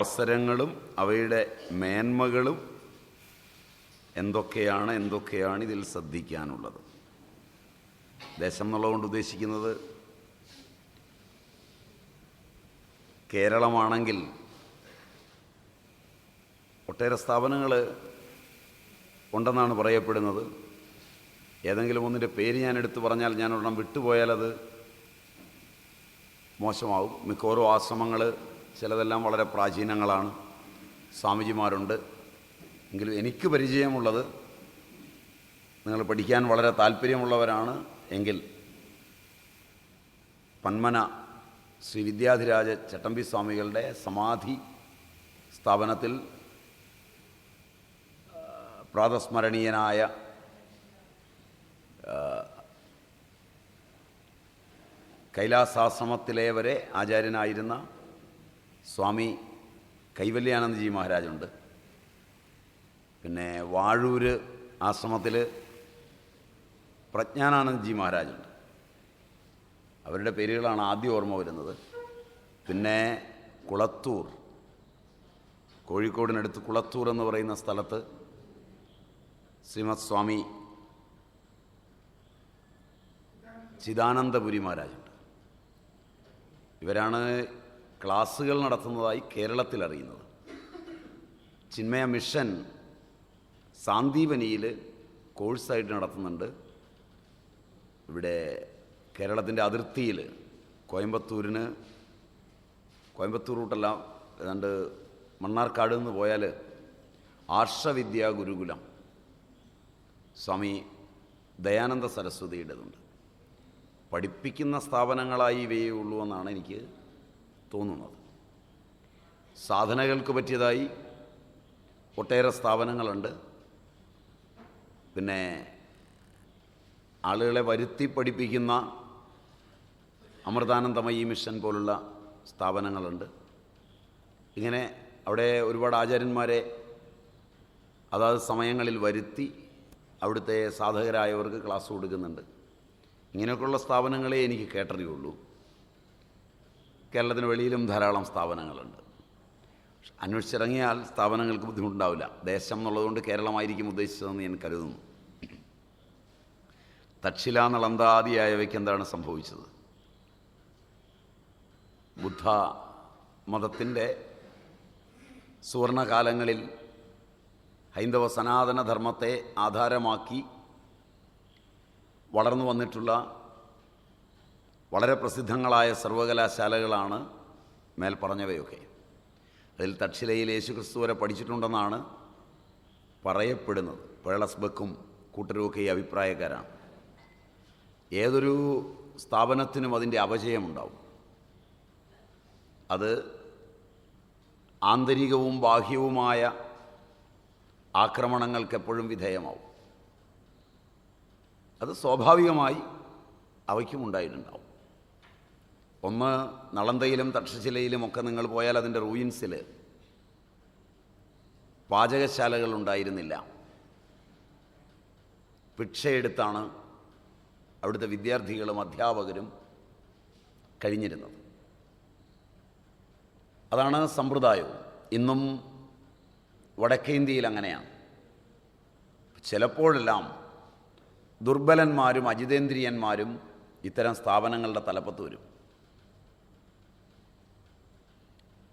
അവസരങ്ങളും അവയുടെ മേന്മകളും എന്തൊക്കെയാണ് ഇതിൽ ശ്രദ്ധിക്കാനുള്ളത്. ദേശം എന്നുള്ളതുകൊണ്ട് ഉദ്ദേശിക്കുന്നത് കേരളമാണെങ്കിൽ ഒട്ടേറെ സ്ഥാപനങ്ങൾ ഉണ്ടെന്നാണ് പറയപ്പെടുന്നത്. ഏതെങ്കിലും ഒന്നിൻ്റെ പേര് ഞാൻ എടുത്തു പറഞ്ഞാൽ ഞാൻ ഒരെണ്ണം വിട്ടുപോയാൽ അത് മോശമാവും. മിക്കവാറും ആശ്രമങ്ങൾ ചിലതെല്ലാം വളരെ പ്രാചീനങ്ങളാണ്, സ്വാമിജിമാരുണ്ട്. എങ്കിലും എനിക്ക് പരിചയമുള്ളത്, നിങ്ങൾ പഠിക്കാൻ വളരെ താല്പര്യമുള്ളവരാണ് എങ്കിൽ പന്മന ശ്രീ വിദ്യാധിരാജ ചട്ടമ്പി സ്വാമികളുടെ സമാധി സ്ഥാപനത്തിൽ പ്രാതസ്മരണീയനായ കൈലാസാശ്രമത്തിലെ വരെ ആചാര്യനായിരുന്ന സ്വാമി കൈവല്യാനന്ദജി മഹാരാജുണ്ട്. പിന്നെ വാഴൂര് ആശ്രമത്തിൽ പ്രജ്ഞാനാനന്ദജി മഹാരാജുണ്ട്. അവരുടെ പേരുകളാണ് ആദ്യം ഓർമ്മ വരുന്നത്. പിന്നെ കുളത്തൂർ, കോഴിക്കോടിനടുത്ത് കുളത്തൂർ എന്ന് പറയുന്ന സ്ഥലത്ത് ശ്രീമത് സ്വാമി ചിദാനന്ദപുരി മഹാരാജുണ്ട്. ഇവരാണ് ക്ലാസ്സുകൾ നടത്തുന്നതായി കേരളത്തിൽ അറിയുന്നത്. ചിന്മയ മിഷൻ സാന്ദീപനിയിൽ കോഴ്സായിട്ട് നടത്തുന്നുണ്ട്. ഇവിടെ കേരളത്തിൻ്റെ അതിർത്തിയിൽ കോയമ്പത്തൂർ റൂട്ടല്ല, ഏതാണ്ട് മണ്ണാർക്കാട് നിന്ന് പോയാൽ ആർഷവിദ്യാ ഗുരുകുലം സ്വാമി ദയാനന്ദ സരസ്വതിയുടേതുണ്ട്. പഠിപ്പിക്കുന്ന സ്ഥാപനങ്ങളായി ഇവയേ ഉള്ളൂ എന്നാണ് എനിക്ക് തോന്നുന്നത്. സാധനകൾക്ക് പറ്റിയതായി ഒട്ടേറെ സ്ഥാപനങ്ങളുണ്ട്. പിന്നെ ആളുകളെ വരുത്തി പഠിപ്പിക്കുന്ന അമൃതാനന്ദമയി മിഷൻ പോലുള്ള സ്ഥാപനങ്ങളുണ്ട്. ഇങ്ങനെ അവിടെ ഒരുപാട് ആചാര്യന്മാരെ അതാത് സമയങ്ങളിൽ വരുത്തി അവിടുത്തെ സാധകരായവർക്ക് ക്ലാസ് കൊടുക്കുന്നുണ്ട്. ഇങ്ങനെയൊക്കെയുള്ള സ്ഥാപനങ്ങളെ എനിക്ക് കേട്ടറിയുള്ളൂ. കേരളത്തിന് വെളിയിലും ധാരാളം സ്ഥാപനങ്ങളുണ്ട്. അന്വേഷിച്ചിറങ്ങിയാൽ സ്ഥാപനങ്ങൾക്ക് ബുദ്ധിമുട്ടുണ്ടാവില്ല. ദേശം എന്നുള്ളതുകൊണ്ട് കേരളമായിരിക്കും ഉദ്ദേശിച്ചതെന്ന് ഞാൻ കരുതുന്നു. തക്ഷില നളന്താദിയായവയ്ക്ക് എന്താണ് സംഭവിച്ചത്? ബുദ്ധ മതത്തിൻ്റെ സുവർണകാലങ്ങളിൽ ഹൈന്ദവ സനാതനധർമ്മത്തെ ആധാരമാക്കി വളർന്നു വന്നിട്ടുള്ള വളരെ പ്രസിദ്ധങ്ങളായ സർവകലാശാലകളാണ് മേൽപ്പറഞ്ഞവയൊക്കെ. അതിൽ തക്ഷിലയിൽ യേശുക്രിസ്തു വരെ പഠിച്ചിട്ടുണ്ടെന്നാണ് പറയപ്പെടുന്നത്. പേളസ്ബക്കും കൂട്ടരുമൊക്കെ ഈ അഭിപ്രായക്കാരാണ്. ഏതൊരു സ്ഥാപനത്തിനും അതിൻ്റെ അപജയമുണ്ടാവും. അത് ആന്തരികവും ബാഹ്യവുമായ ആക്രമണങ്ങൾക്ക് എപ്പോഴും വിധേയമാവും. അത് സ്വാഭാവികമായി അവയ്ക്കും ഉണ്ടായിട്ടുണ്ടാവും. ഒന്ന്, നളന്തയിലും തക്ഷശിലയിലുമൊക്കെ നിങ്ങൾ പോയാൽ അതിൻ്റെ റൂയിൻസിൽ പാചകശാലകൾ ഉണ്ടായിരുന്നില്ല. ഭിക്ഷയെടുത്താണ് അവിടുത്തെ വിദ്യാർത്ഥികളും അധ്യാപകരും കഴിഞ്ഞിരുന്നത്. അതാണ് സമ്പ്രദായവും. ഇന്നും വടക്കേ ഇന്ത്യയിൽ അങ്ങനെയാണ്. ചിലപ്പോഴെല്ലാം ദുർബലന്മാരും അജിതേന്ദ്രിയന്മാരും ഇത്തരം സ്ഥാപനങ്ങളുടെ തലപ്പത്ത് വരും.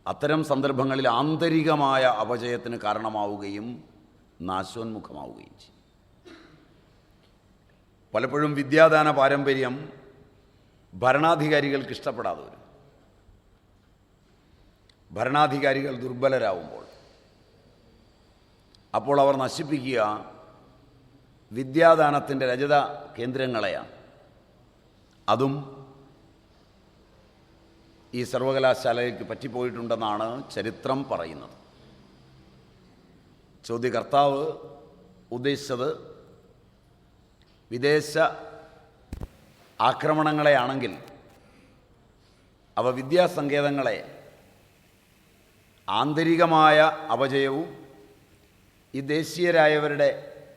അത്തരം സന്ദർഭങ്ങളിൽ ആന്തരികമായ അപജയത്തിന് കാരണമാവുകയും നാശോന്മുഖമാവുകയും ചെയ്യും. പലപ്പോഴും വിദ്യാദാന പാരമ്പര്യം ഭരണാധികാരികൾക്ക് ഇഷ്ടപ്പെടാതെ വരും. ഭരണാധികാരികൾ ദുർബലരാകുമ്പോൾ അപ്പോൾ അവർ നശിപ്പിക്കുക വിദ്യാദാനത്തിൻ്റെ രജത കേന്ദ്രങ്ങളെയാണ്. അതും ഈ സർവകലാശാലയ്ക്ക് പറ്റിപ്പോയിട്ടുണ്ടെന്നാണ് ചരിത്രം പറയുന്നത്. ചോദ്യകർത്താവ് ഉദ്ദേശിച്ചത് വിദേശ ആക്രമണങ്ങളെയാണെങ്കിൽ അവ വിദ്യാസങ്കേതങ്ങളെ ആന്തരികമായ അപജയവും ഈ ദേശീയരായവരുടെ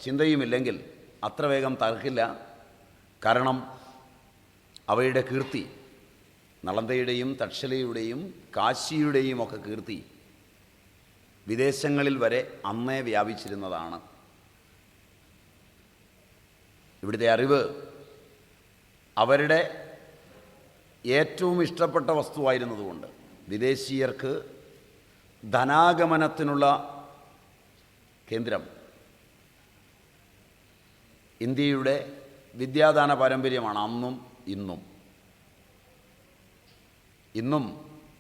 ചിന്തയുമില്ലെങ്കിൽ അത്ര വേഗം തകർക്കില്ല. കാരണം അവയുടെ കീർത്തി, നളന്തയുടെയും തക്ഷലയുടെയും കാശിയുടെയും ഒക്കെ കീർത്തി വിദേശങ്ങളിൽ വരെ അന്നേ വ്യാപിച്ചിരുന്നതാണ്. ഇവിടുത്തെ അറിവ് അവരുടെ ഏറ്റവും ഇഷ്ടപ്പെട്ട വസ്തുവായിരുന്നതുകൊണ്ട് വിദേശീയർക്ക് ധനാഗമനത്തിനുള്ള കേന്ദ്രം ഇന്ത്യയുടെ വിദ്യാദാന പാരമ്പര്യമാണ് അന്നും ഇന്നും. ഇന്നും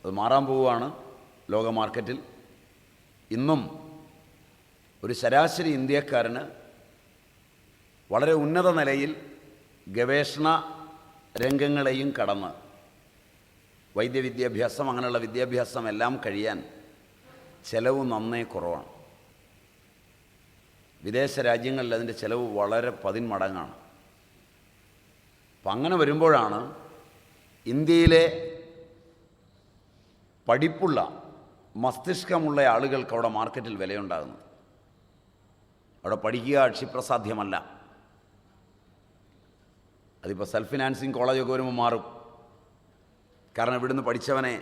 അത് മാറാൻ പോവുകയാണ് ലോക മാർക്കറ്റിൽ. ഇന്നും ഒരു ശരാശരി ഇന്ത്യക്കാരന് വളരെ ഉന്നത നിലയിൽ ഗവേഷണ രംഗങ്ങളെയും കടന്ന് വൈദ്യവിദ്യാഭ്യാസം അങ്ങനെയുള്ള വിദ്യാഭ്യാസം എല്ലാം കഴിയാൻ ചെലവ് നന്നേ കുറവാണ്. വിദേശ രാജ്യങ്ങളിൽ അതിൻ്റെ ചിലവ് വളരെ 10 മടങ്ങാണ്. അപ്പം അങ്ങനെ വരുമ്പോഴാണ് ഇന്ത്യയിലെ പഠിപ്പുള്ള മസ്തിഷ്കമുള്ള ആളുകൾക്ക് അവിടെ മാർക്കറ്റിൽ വിലയുണ്ടാകുന്നത്. അവിടെ പഠിക്കുക ക്ഷിപ്രസാധ്യമല്ല. അതിപ്പോൾ സെൽഫ് ഫിനാൻസിങ് കോളേജൊക്കെ വരുമ്പോൾ മാറും. കാരണം ഇവിടുന്ന് പഠിച്ചവനെ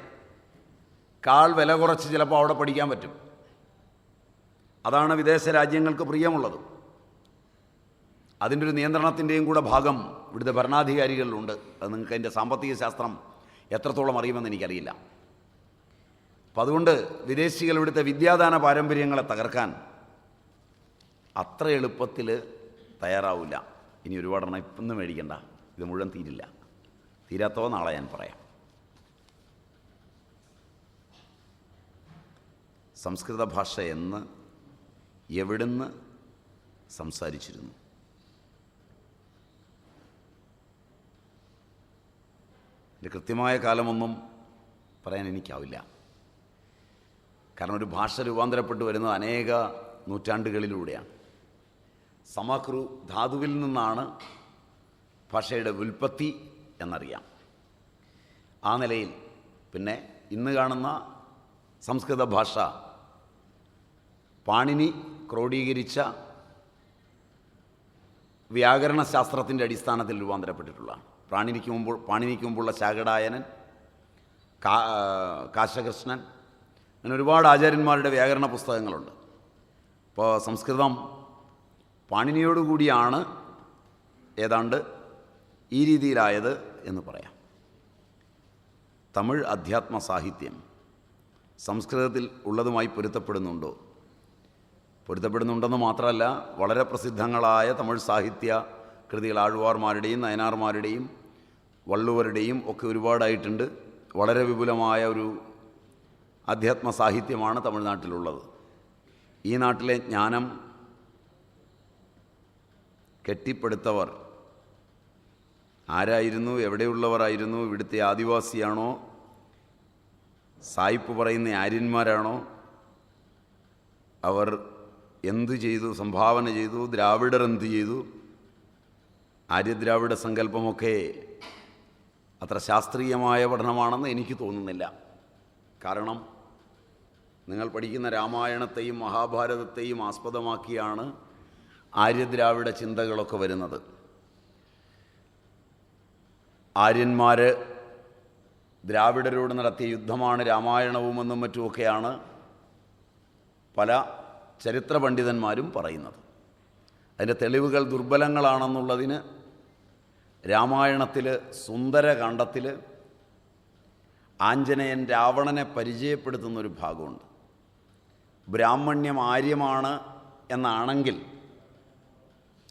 വില കുറച്ച് ചിലപ്പോൾ അവിടെ പഠിക്കാൻ പറ്റും. അതാണ് വിദേശ രാജ്യങ്ങൾക്ക് പ്രിയമുള്ളത്. അതിൻ്റെ ഒരു നിയന്ത്രണത്തിൻ്റെയും കൂടെ ഭാഗം ഇവിടുത്തെ ഭരണാധികാരികളിലുണ്ട്. അത് നിങ്ങൾക്ക് അതിൻ്റെ സാമ്പത്തിക ശാസ്ത്രം എത്രത്തോളം അറിയുമെന്ന് എനിക്കറിയില്ല. അപ്പം അതുകൊണ്ട് വിദേശികൾ ഇവിടുത്തെ വിദ്യാദാന പാരമ്പര്യങ്ങളെ തകർക്കാൻ അത്ര എളുപ്പത്തിൽ തയ്യാറാവില്ല. ഇനി ഒരുപാടെണ്ണം ഇപ്പൊന്നും മേടിക്കണ്ട, ഇത് മുഴുവൻ തീരില്ല. തീരാത്തോ നാളെ ഞാൻ പറയാം. സംസ്കൃത ഭാഷ എന്ന് എവിടുന്ന് സംസാരിച്ചിരുന്നു? ഇതിൻ്റെ കൃത്യമായ കാലമൊന്നും പറയാൻ എനിക്കാവില്ല. കാരണം ഒരു ഭാഷ രൂപാന്തരപ്പെട്ടു വരുന്നത് അനേക നൂറ്റാണ്ടുകളിലൂടെയാണ്. സമക്രു ധാതുവിൽ നിന്നാണ് ഭാഷയുടെ ഉൽപ്പത്തി എന്നറിയാം. ആ നിലയിൽ പിന്നെ ഇന്ന് കാണുന്ന സംസ്കൃത ഭാഷ പാണിനി ക്രോഡീകരിച്ച വ്യാകരണശാസ്ത്രത്തിൻ്റെ അടിസ്ഥാനത്തിൽ രൂപാന്തരപ്പെട്ടിട്ടുള്ളതാണ്. പാണിനിക്ക് മുമ്പുള്ള ശാകടായനൻ, കാശകൃഷ്ണൻ, അങ്ങനെ ഒരുപാട് ആചാര്യന്മാരുടെ വ്യാകരണ പുസ്തകങ്ങളുണ്ട്. അപ്പോൾ സംസ്കൃതം പാണിനിയോടുകൂടിയാണ് ഏതാണ്ട് ഈ രീതിയിലായത് എന്ന് പറയാം. തമിഴ് അധ്യാത്മ സാഹിത്യം സംസ്കൃതത്തിൽ ഉള്ളതുമായി പൊരുത്തപ്പെടുന്നുണ്ടോ? പൊരുത്തപ്പെടുന്നുണ്ടെന്ന് മാത്രമല്ല, വളരെ പ്രസിദ്ധങ്ങളായ തമിഴ് സാഹിത്യ കൃതികൾ ആഴ്വാർമാരുടെയും നയനാർമാരുടെയും വള്ളുവരുടെയും ഒക്കെ ഒരുപാടായിട്ടുണ്ട്. വളരെ വിപുലമായ ഒരു അധ്യാത്മ സാഹിത്യമാണ് തമിഴ്നാട്ടിലുള്ളത്. ഈ നാട്ടിലെ ജ്ഞാനം കെട്ടിപ്പടുത്തവർ ആരായിരുന്നു? എവിടെയുള്ളവരായിരുന്നു? ഇവിടുത്തെ ആദിവാസിയാണോ? സായിപ്പ് പറയുന്ന ആര്യന്മാരാണോ? അവർ എന്തു ചെയ്തു? സംഭാവന ചെയ്തു? ദ്രാവിഡർ എന്തു ചെയ്തു? ആര്യദ്രാവിഡ സങ്കല്പമൊക്കെ അത്ര ശാസ്ത്രീയമായ പഠനമാണെന്ന് എനിക്ക് തോന്നുന്നില്ല. കാരണം നിങ്ങൾ പഠിക്കുന്ന രാമായണത്തെയും മഹാഭാരതത്തെയും ആസ്പദമാക്കിയാണ് ആര്യദ്രാവിഡ ചിന്തകളൊക്കെ വരുന്നത്. ആര്യന്മാർ ദ്രാവിഡരോട് നടത്തിയ യുദ്ധമാണ് രാമായണവുമെന്നും മറ്റുമൊക്കെയാണ് പല ചരിത്ര പണ്ഡിതന്മാരും പറയുന്നത്. അതിൻ്റെ തെളിവുകൾ ദുർബലങ്ങളാണെന്നുള്ളതിന് രാമായണത്തിൽ സുന്ദരകാണ്ഡത്തിൽ ആഞ്ജനേയൻ രാവണനെ പരിചയപ്പെടുത്തുന്നൊരു ഭാഗമുണ്ട്. ബ്രാഹ്മണ്യം ആര്യമാണ് എന്നാണെങ്കിൽ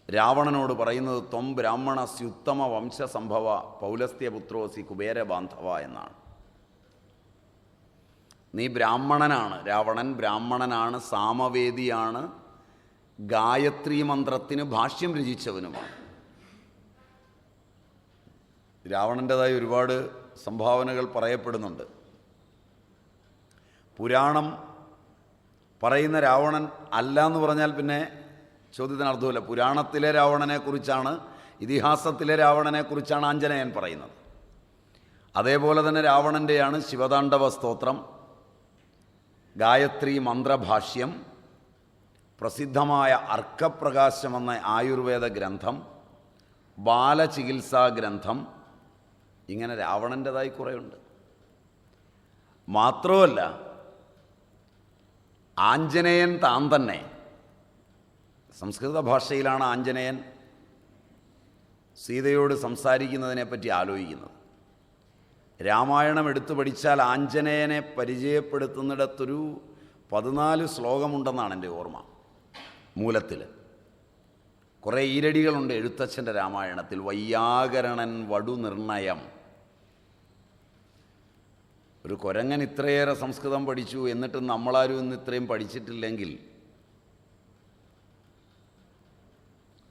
രാവണനോട് പറയുന്നത് ത്വം ബ്രാഹ്മണസ്യുത്തമ വംശസംഭവ പൗലസ്ത്യപുത്രോസി കുബേരബാന്ധവ എന്നാണ്. നീ ബ്രാഹ്മണനാണ്. രാവണൻ ബ്രാഹ്മണനാണ്, സാമവേദിയാണ്, ഗായത്രി മന്ത്രത്തിന് ഭാഷ്യം രചിച്ചവനുമാണ്. രാവണൻ്റെതായ ഒരുപാട് സംഭാവനകൾ പറയപ്പെടുന്നുണ്ട്. പുരാണം പറയുന്ന രാവണൻ അല്ല എന്ന് പറഞ്ഞാൽ പിന്നെ ചോദ്യത്തിന് അർത്ഥമില്ല. പുരാണത്തിലെ രാവണനെക്കുറിച്ചാണ്, ഇതിഹാസത്തിലെ രാവണനെക്കുറിച്ചാണ് ആഞ്ജനേയൻ പറയുന്നത്. അതേപോലെ തന്നെ രാവണൻ്റെയാണ് ശിവതാണ്ഡവ സ്തോത്രം, ഗായത്രി മന്ത്രഭാഷ്യം, പ്രസിദ്ധമായ അർക്കപ്രകാശം എന്ന ആയുർവേദ ഗ്രന്ഥം, ബാലചികിത്സാ ഗ്രന്ഥം, ഇങ്ങനെ രാവണൻ്റെതായി കുറേയുണ്ട്. മാത്രമല്ല ആഞ്ജനേയൻ താൻ തന്നെ, സംസ്കൃത ഭാഷയിലാണ് ആഞ്ജനേയൻ സീതയോട് സംസാരിക്കുന്നതിനെപ്പറ്റി ആലോചിക്കുന്നത്. രാമായണം എടുത്തു പഠിച്ചാൽ ആഞ്ജനേയനെ പരിചയപ്പെടുത്തുന്നിടത്തൊരു 14 ശ്ലോകമുണ്ടെന്നാണ് എൻ്റെ ഓർമ്മ. മൂലത്തിൽ കുറേ ഈരടികളുണ്ട് എഴുത്തച്ഛൻ്റെ രാമായണത്തിൽ. വയ്യാകരണൻ വടു നിർണയം. ഒരു കുരങ്ങൻ ഇത്രയേറെ സംസ്കൃതം പഠിച്ചു, എന്നിട്ട് നമ്മളാരും ഇന്ന് ഇത്രയും പഠിച്ചിട്ടില്ലെങ്കിൽ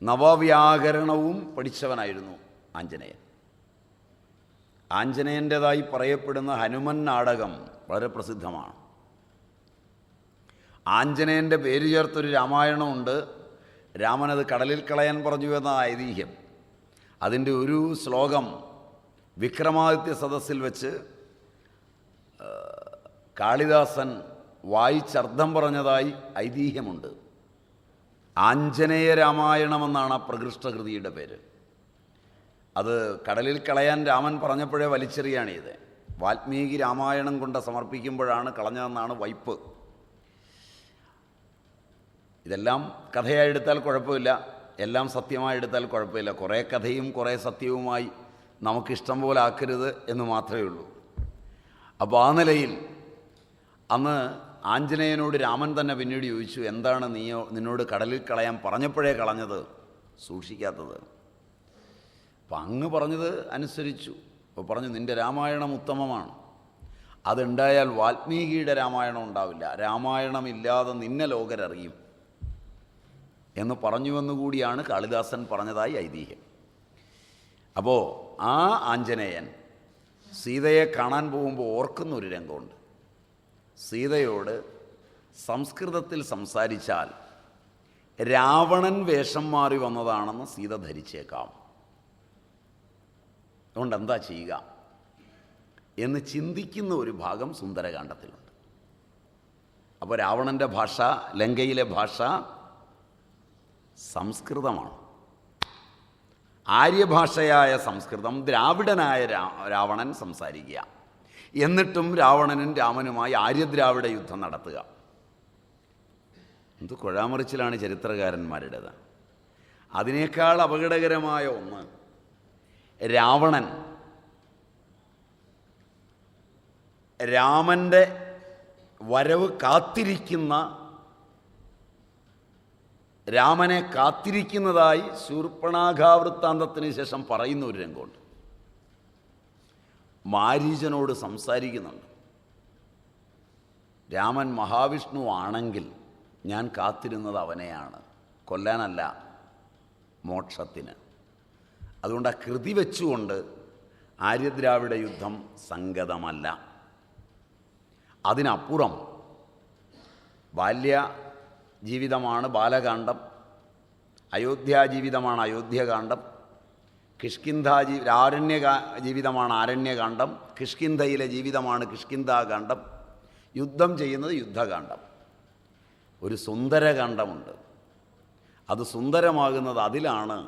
നവവ്യാകരണവും പഠിച്ചവനായിരുന്നു ആഞ്ജനേയൻ. ആഞ്ജനേയൻ്റേതായി പറയപ്പെടുന്ന ഹനുമൻ നാടകം വളരെ പ്രസിദ്ധമാണ്. ആഞ്ജനേയൻ്റെ പേര് ചേർത്തൊരു രാമായണമുണ്ട്. രാമനത് കടലിൽ കളയാൻ പറഞ്ഞു എന്ന ഐതിഹ്യം. അതിൻ്റെ ഒരു ശ്ലോകം വിക്രമാദിത്യ സദസ്സിൽ വെച്ച് കാളിദാസൻ വായിച്ചർത്ഥം പറഞ്ഞതായി ഐതിഹ്യമുണ്ട്. ആഞ്ജനേയ രാമായണമെന്നാണ് ആ പ്രകൃഷ്ടകൃതിയുടെ പേര്. അത് കടലിൽ കളയാൻ രാമൻ പറഞ്ഞപ്പോഴേ വലിച്ചെറിയാണിത്. വാൽമീകി രാമായണം കൊണ്ട് സമർപ്പിക്കുമ്പോഴാണ് കളഞ്ഞതെന്നാണ് വൈപ്പ്. ഇതെല്ലാം കഥയായി എടുത്താൽ കുഴപ്പമില്ല, എല്ലാം സത്യമായി എടുത്താൽ കുഴപ്പമില്ല. കുറേ കഥയും കുറേ സത്യവുമായി നമുക്കിഷ്ടം പോലെ ആക്കരുത് എന്ന് മാത്രമേ ഉള്ളൂ. അപ്പോൾ ആ നിലയിൽ അന്ന് ആഞ്ജനേയനോട് രാമൻ തന്നെ പിന്നീട് ചോദിച്ചു, എന്താണ് നിന്നോട് കടലിൽ കളയാൻ പറഞ്ഞപ്പോഴേ കളഞ്ഞത്, സൂക്ഷിക്കാത്തത്? അപ്പം അങ്ങ് പറഞ്ഞത് അനുസരിച്ചു. അപ്പോൾ പറഞ്ഞു, നിൻ്റെ രാമായണം ഉത്തമമാണ്, അതുണ്ടായാൽ വാൽമീകിയുടെ രാമായണം ഉണ്ടാവില്ല, രാമായണമില്ലാതെ നിന്നെ ലോകരറിയും എന്ന് പറഞ്ഞുവെന്നുകൂടിയാണ് കാളിദാസൻ പറഞ്ഞതായി ഐതിഹ്യം. അപ്പോൾ ആ ആഞ്ജനേയൻ സീതയെ കാണാൻ പോകുമ്പോൾ ഓർക്കുന്നൊരു രംഗമുണ്ട്. സീതയോട് സംസ്കൃതത്തിൽ സംസാരിച്ചാൽ രാവണൻ വേഷം മാറി വന്നതാണെന്ന് സീത ധരിച്ചേക്കാം. അതുകൊണ്ട് എന്താ ചെയ്യുക എന്ന് ചിന്തിക്കുന്ന ഒരു ഭാഗം സുന്ദരകാണ്ഡത്തിലുണ്ട്. അപ്പോൾ രാവണൻ്റെ ഭാഷ, ലങ്കയിലെ ഭാഷ സംസ്കൃതമാണ്. ആര്യഭാഷയായ സംസ്കൃതം ദ്രാവിഡനായ രാവണൻ സംസാരിക്കുക. എന്നിട്ടും രാവണനും രാമനുമായി ആര്യദ്രാവിഡ യുദ്ധം നടത്തുക. എന്ത് കുഴാമറിച്ചിലാണ് ചരിത്രകാരന്മാരുടേത്. അതിനേക്കാൾ അപകടകരമായ ഒന്ന്, രാവണൻ രാമൻ്റെ വരവ് കാത്തിരിക്കുന്ന, രാമനെ കാത്തിരിക്കുന്നതായി ശൂർപ്പണാഖാവൃത്താന്തത്തിന് ശേഷം പറയുന്ന ഒരു രംഗമുണ്ട്. മാരീചനോട് സംസാരിക്കുന്നുണ്ട്. രാമൻ മഹാവിഷ്ണു ആണെങ്കിൽ ഞാൻ കാത്തിരുന്നത് അവനെയാണ്, കൊല്ലാനല്ല, മോക്ഷത്തിന്. അതുകൊണ്ട് ആ കൃതി വെച്ചുകൊണ്ട് ആര്യദ്രാവിഡ യുദ്ധം സംഗതമല്ല. അതിനപ്പുറം ബാല്യ ജീവിതമാണ് ബാലകാന്ഡം, അയോധ്യാജീവിതമാണ് അയോധ്യകാന്ഡം, ജീവിതമാണ് ആരണ്യകാന്ഡം, കിഷ്കിന്ധയിലെ ജീവിതമാണ് കിഷ്കിന്ധാകാന്ഡം, യുദ്ധം ചെയ്യുന്നത് യുദ്ധകാന്ഡം. ഒരു സുന്ദരകാന്ഡമുണ്ട്. അത് സുന്ദരമാകുന്നത് അതിലാണ്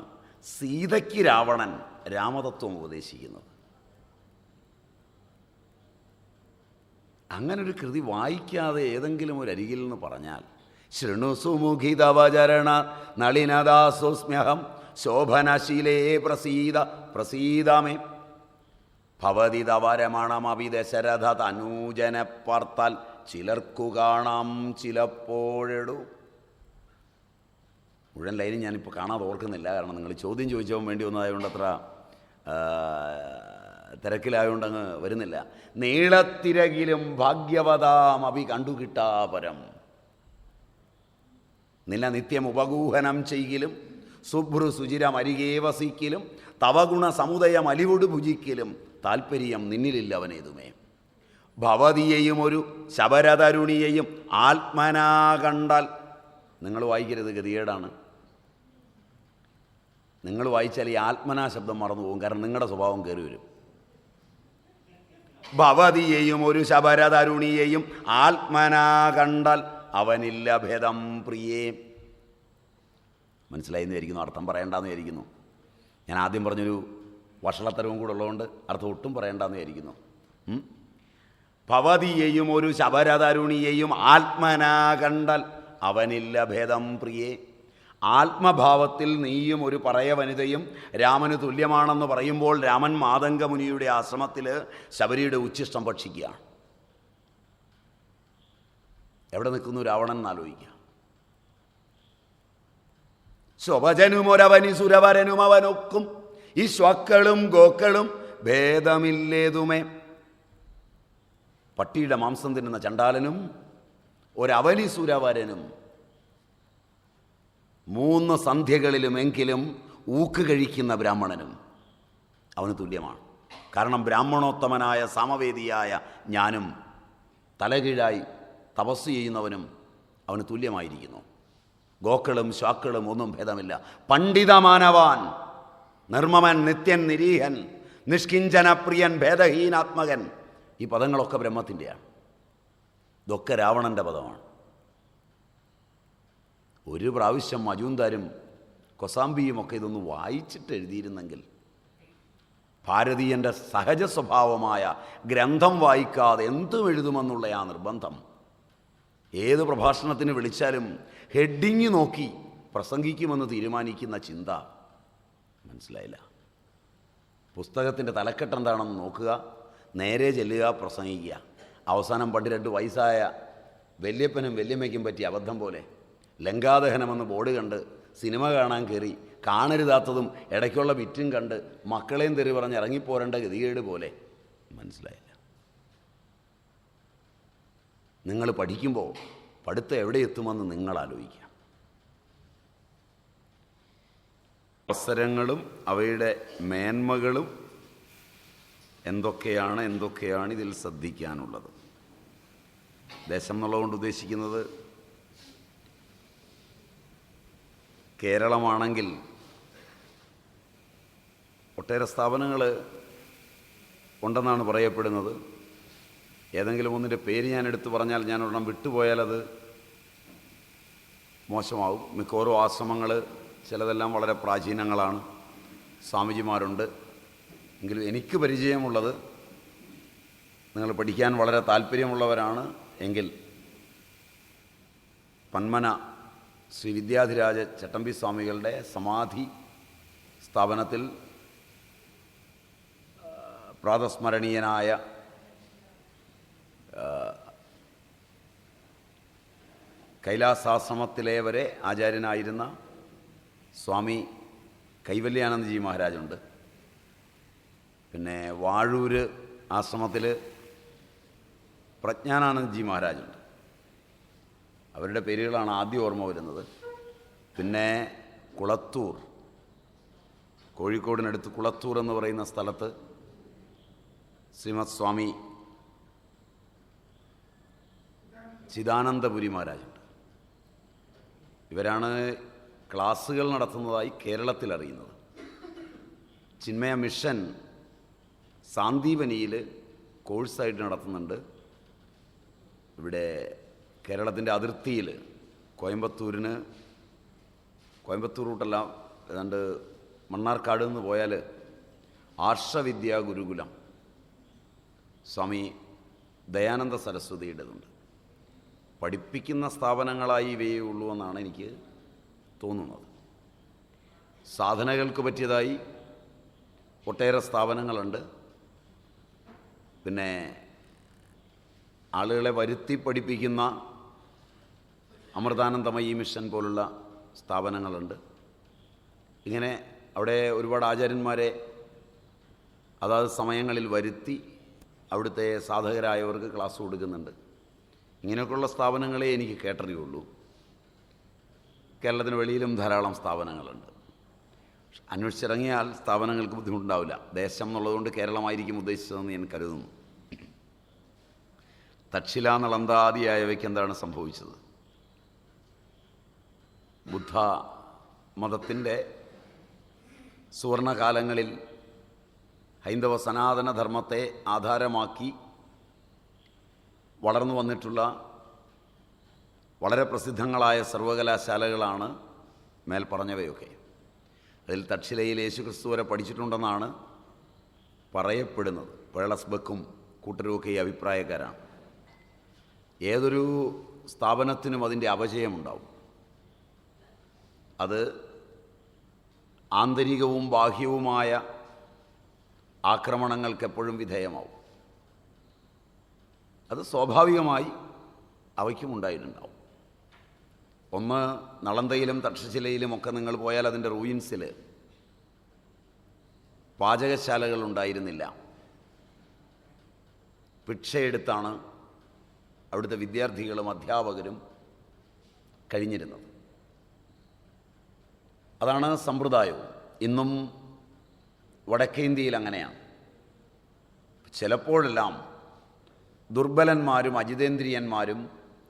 സീതയ്ക്ക് രാവണൻ രാമതത്വം ഉപദേശിക്കുന്നത്. അങ്ങനൊരു കൃതി വായിക്കാതെ ഏതെങ്കിലും ഒരു അരികിൽ നിന്ന് പറഞ്ഞാൽ, ശൃണുസുമുഖിതവചരണ നളിനദാസോസ്മ്യഹം ശോഭനശീലേ പ്രസീദ പ്രസീദമേ ഭവതി തവരമണമപി ദശരഥ തനൂജനെ പാർത്താൽ ചിലർക്കു കാണാം ചിലപ്പോഴെടു. മുഴുവൻ ലൈനും ഞാനിപ്പോൾ കാണാതെ ഓർക്കുന്നില്ല, കാരണം നിങ്ങൾ ചോദ്യം ചോദിച്ചാൽ വേണ്ടി വന്നതായതുകൊണ്ട് അത്ര തിരക്കിലായതുകൊണ്ട് അങ്ങ് വരുന്നില്ല. നീളത്തിരകിലും ഭാഗ്യവതാം അഭി കണ്ടുകിട്ടാപരം, നിന്നെ നിത്യം ഉപഗൂഹനം ചെയ്യിലും സുഭ്രു സുചിരം അരികേ വസിക്കലും തവഗുണ സമുദയം അലിവൊട് ഭുജിക്കലും താൽപ്പര്യം നിന്നിലില്ല അവനേതുമേ. ഭവതിയെയും ഒരു ശബരതരുണിയെയും ആത്മനാ കണ്ടാൽ, നിങ്ങൾ വായിക്കരുത്, ഗതികേടാണ്. നിങ്ങൾ വായിച്ചാൽ ഈ ആത്മനാ ശബ്ദം മറന്നു പോകും, കാരണം നിങ്ങളുടെ സ്വഭാവം കയറി വരും. ഭവതിയെയും ഒരു ശബരതരുണിയെയും ആത്മനാ കണ്ടാൽ അവനില്ല ഭേദം പ്രിയേ. മനസ്സിലായെന്ന് വിചാരിക്കുന്നു, അർത്ഥം പറയേണ്ടെന്ന് വിചാരിക്കുന്നു. ഞാൻ ആദ്യം പറഞ്ഞൊരു വഷളത്തരവും കൂടെ ഉള്ളതുകൊണ്ട് അർത്ഥം ഒട്ടും പറയേണ്ടെന്ന് വിചാരിക്കുന്നു. ഭവതിയെയും ഒരു ശബരതരുണിയെയും ആത്മനാ കണ്ടാൽ അവനില്ല ഭേദം പ്രിയേ. ആത്മഭാവത്തിൽ നീയും ഒരു പറയ വനിതയും രാമന് തുല്യമാണെന്ന് പറയുമ്പോൾ രാമൻ മാതംഗമുനിയുടെ ആശ്രമത്തിൽ ശബരിയുടെ ഉച്ഛിഷ്ടം ഭക്ഷിക്കുകയാണ്. എവിടെ നിൽക്കുന്നു രാവണൻ എന്നാലോചിക്കുക. സ്വഭജനുമൊരവനി സുരവരനും അവനൊക്കും ഈ ശ്വക്കളും ഗോക്കളും ഭേദമില്ലേതുമേ. പട്ടിയുടെ മാംസം തിന്നുന്ന ചണ്ടാലനും ഒരവനി സുരവരനും 3 സന്ധ്യകളിലുമെങ്കിലും ഊക്ക് കഴിക്കുന്ന ബ്രാഹ്മണനും അവന് തുല്യമാണ്. കാരണം ബ്രാഹ്മണോത്തമനായ സമവേദിയായ ഞാനും തലകീഴായി തപസ് ചെയ്യുന്നവനും അവന് തുല്യമായിരിക്കുന്നു. ഗോക്കളും ശ്വാക്കളും ഒന്നും ഭേദമില്ല. പണ്ഡിതമാനവാൻ, നിർമ്മമൻ, നിത്യൻ, നിരീഹൻ, നിഷ്കിഞ്ചനപ്രിയൻ, ഭേദഹീനാത്മകൻ, ഈ പദങ്ങളൊക്കെ ബ്രഹ്മത്തിൻ്റെയാണ്. ഇതൊക്കെ രാവണൻ്റെ പദമാണ്. ഒരു പ്രാവശ്യം മജൂന്ദാരും കൊസാംബിയുമൊക്കെ ഇതൊന്ന് വായിച്ചിട്ട് എഴുതിയിരുന്നെങ്കിൽ, ഭാരതീയൻ്റെ സഹജ സ്വഭാവമായ ഗ്രന്ഥം വായിക്കാതെ എന്തും എഴുതുമെന്നുള്ള ആ നിർബന്ധം, ഏത് പ്രഭാഷണത്തിന് വിളിച്ചാലും ഹെഡിങ് നോക്കി പ്രസംഗിക്കുമെന്ന് തീരുമാനിക്കുന്ന ചിന്ത മനസ്സിലായില്ല. പുസ്തകത്തിൻ്റെ തലക്കെട്ട് എന്താണെന്ന് നോക്കുക, നേരെ ചെല്ലുക, പ്രസംഗിക്കുക. അവസാനം പണ്ട് 2 വയസ്സായ വല്യപ്പനും വല്യമ്മയ്ക്കും പറ്റിയ അബദ്ധം പോലെ ലങ്കാദഹനമെന്ന് ബോർഡ് കണ്ട് സിനിമ കാണാൻ കയറി കാണരുതാത്തതും ഇടയ്ക്കുള്ള വിറ്റും കണ്ട് മക്കളെയും തെറി പറഞ്ഞ് ഇറങ്ങിപ്പോരേണ്ട ഗതികേട് പോലെ. മനസ്സിലായില്ല. നിങ്ങൾ പഠിക്കുമ്പോൾ പഠിത്തം എവിടെ എത്തുമെന്ന് നിങ്ങൾ ആലോചിക്കുക. അവസരങ്ങളും അവയുടെ മേന്മകളും എന്തൊക്കെയാണ് ഇതിൽ ശ്രദ്ധിക്കാനുള്ളത്. ദേശം എന്നുള്ളതുകൊണ്ട് ഉദ്ദേശിക്കുന്നത് കേരളമാണെങ്കിൽ ഒട്ടേറെ സ്ഥാപനങ്ങൾ ഉണ്ടെന്നാണ് പറയപ്പെടുന്നത്. ഏതെങ്കിലും ഒന്നിൻ്റെ പേര് ഞാൻ എടുത്തു പറഞ്ഞാൽ, ഞാൻ ഒരെണ്ണം വിട്ടുപോയാൽ അത് മോശമാവും. മിക്കവാറും ആശ്രമങ്ങൾ ചിലതെല്ലാം വളരെ പ്രാചീനങ്ങളാണ്, സ്വാമിജിമാരുണ്ട്. എങ്കിലും എനിക്ക് പരിചയമുള്ളത്, നിങ്ങൾ പഠിക്കാൻ വളരെ താല്പര്യമുള്ളവരാണ് എങ്കിൽ പന്മന ശ്രീ വിദ്യാധിരാജ ചട്ടമ്പി സ്വാമികളുടെ സമാധി സ്ഥാപനത്തിൽ പ്രാതസ്മരണീയനായ കൈലാസാശ്രമത്തിലെ വരെ ആചാര്യനായിരുന്ന സ്വാമി കൈവല്യാനന്ദജി മഹാരാജുണ്ട്. പിന്നെ വാഴൂര് ആശ്രമത്തിൽ പ്രജ്ഞാനാനന്ദജി മഹാരാജുണ്ട്. അവരുടെ പേരുകളാണ് ആദ്യം ഓർമ്മ വരുന്നത്. പിന്നെ കുളത്തൂർ, കോഴിക്കോടിനടുത്ത് കുളത്തൂർ എന്ന് പറയുന്ന സ്ഥലത്ത് ശ്രീമത് സ്വാമി ചിദാനന്ദപുരി മഹാരാജുണ്ട്. ഇവരാണ് ക്ലാസ്സുകൾ നടത്തുന്നതായി കേരളത്തിൽ അറിയുന്നത്. ചിന്മയ മിഷൻ സാന്ദീപനിയിൽ കോഴ്സായിട്ട് നടത്തുന്നുണ്ട്. ഇവിടെ കേരളത്തിൻ്റെ അതിർത്തിയിൽ കോയമ്പത്തൂർ റൂട്ടല്ല, ഏതാണ്ട് മണ്ണാർക്കാട് നിന്ന് പോയാൽ ആർഷവിദ്യാ ഗുരുകുലം സ്വാമി ദയാനന്ദ സരസ്വതിയുടേതുണ്ട്. പഠിപ്പിക്കുന്ന സ്ഥാപനങ്ങളായി ഇവയേ ഉള്ളൂ എന്നാണ് എനിക്ക് തോന്നുന്നത്. സാധനകൾക്ക് പറ്റിയതായി ഒട്ടേറെ സ്ഥാപനങ്ങളുണ്ട്. പിന്നെ ആളുകളെ വരുത്തി പഠിപ്പിക്കുന്ന അമൃതാനന്ദമയി മിഷൻ പോലുള്ള സ്ഥാപനങ്ങളുണ്ട്. ഇങ്ങനെ അവിടെ ഒരുപാട് ആചാര്യന്മാരെ അതാത് സമയങ്ങളിൽ വരുത്തി അവിടുത്തെ സാധകരായവർക്ക് ക്ലാസ് കൊടുക്കുന്നുണ്ട്. ഇങ്ങനെയൊക്കെയുള്ള സ്ഥാപനങ്ങളെ എനിക്ക് കേട്ടറിയുള്ളൂ. കേരളത്തിന് വെളിയിലും ധാരാളം സ്ഥാപനങ്ങളുണ്ട്. അന്വേഷിച്ചിറങ്ങിയാൽ സ്ഥാപനങ്ങൾക്ക് ബുദ്ധിമുട്ടുണ്ടാവില്ല. ദേശം എന്നുള്ളതുകൊണ്ട് കേരളമായിരിക്കും ഉദ്ദേശിച്ചതെന്ന് ഞാൻ കരുതുന്നു. തക്ഷില നളന്താദിയായവയ്ക്ക് എന്താണ് സംഭവിച്ചത്? ബുദ്ധ മതത്തിൻ്റെ സുവർണകാലങ്ങളിൽ ഹൈന്ദവ സനാതനധർമ്മത്തെ ആധാരമാക്കി വളർന്നു വന്നിട്ടുള്ള വളരെ പ്രസിദ്ധങ്ങളായ സർവകലാശാലകളാണ് മേൽപ്പറഞ്ഞവയൊക്കെ. അതിൽ തക്ഷിലയിൽ യേശുക്രിസ്തു വരെ പഠിച്ചിട്ടുണ്ടെന്നാണ് പറയപ്പെടുന്നത്. പേളസ്ബക്കും കൂട്ടരുമൊക്കെ ഈ അഭിപ്രായക്കാരാണ്. ഏതൊരു സ്ഥാപനത്തിനും അതിൻ്റെ അപജയമുണ്ടാവും. അത് ആന്തരികവും ബാഹ്യവുമായ ആക്രമണങ്ങൾക്ക് എപ്പോഴും വിധേയമാവും. അത് സ്വാഭാവികമായി അവയ്ക്കും ഉണ്ടായിട്ടുണ്ടാവും. ഒന്ന്, നളന്തയിലും തക്ഷശിലയിലുമൊക്കെ നിങ്ങൾ പോയാൽ അതിൻ്റെ റൂയിൻസിൽ പാചകശാലകൾ ഉണ്ടായിരുന്നില്ല. ഭിക്ഷയെടുത്താണ് അവിടുത്തെ വിദ്യാർത്ഥികളും അധ്യാപകരും കഴിഞ്ഞിരുന്നത്. അതാണ് സമ്പ്രദായവും. ഇന്നും വടക്കേ ഇന്ത്യയിൽ അങ്ങനെയാണ്. ചിലപ്പോഴെല്ലാം ദുർബലന്മാരും അജിതേന്ദ്രിയന്മാരും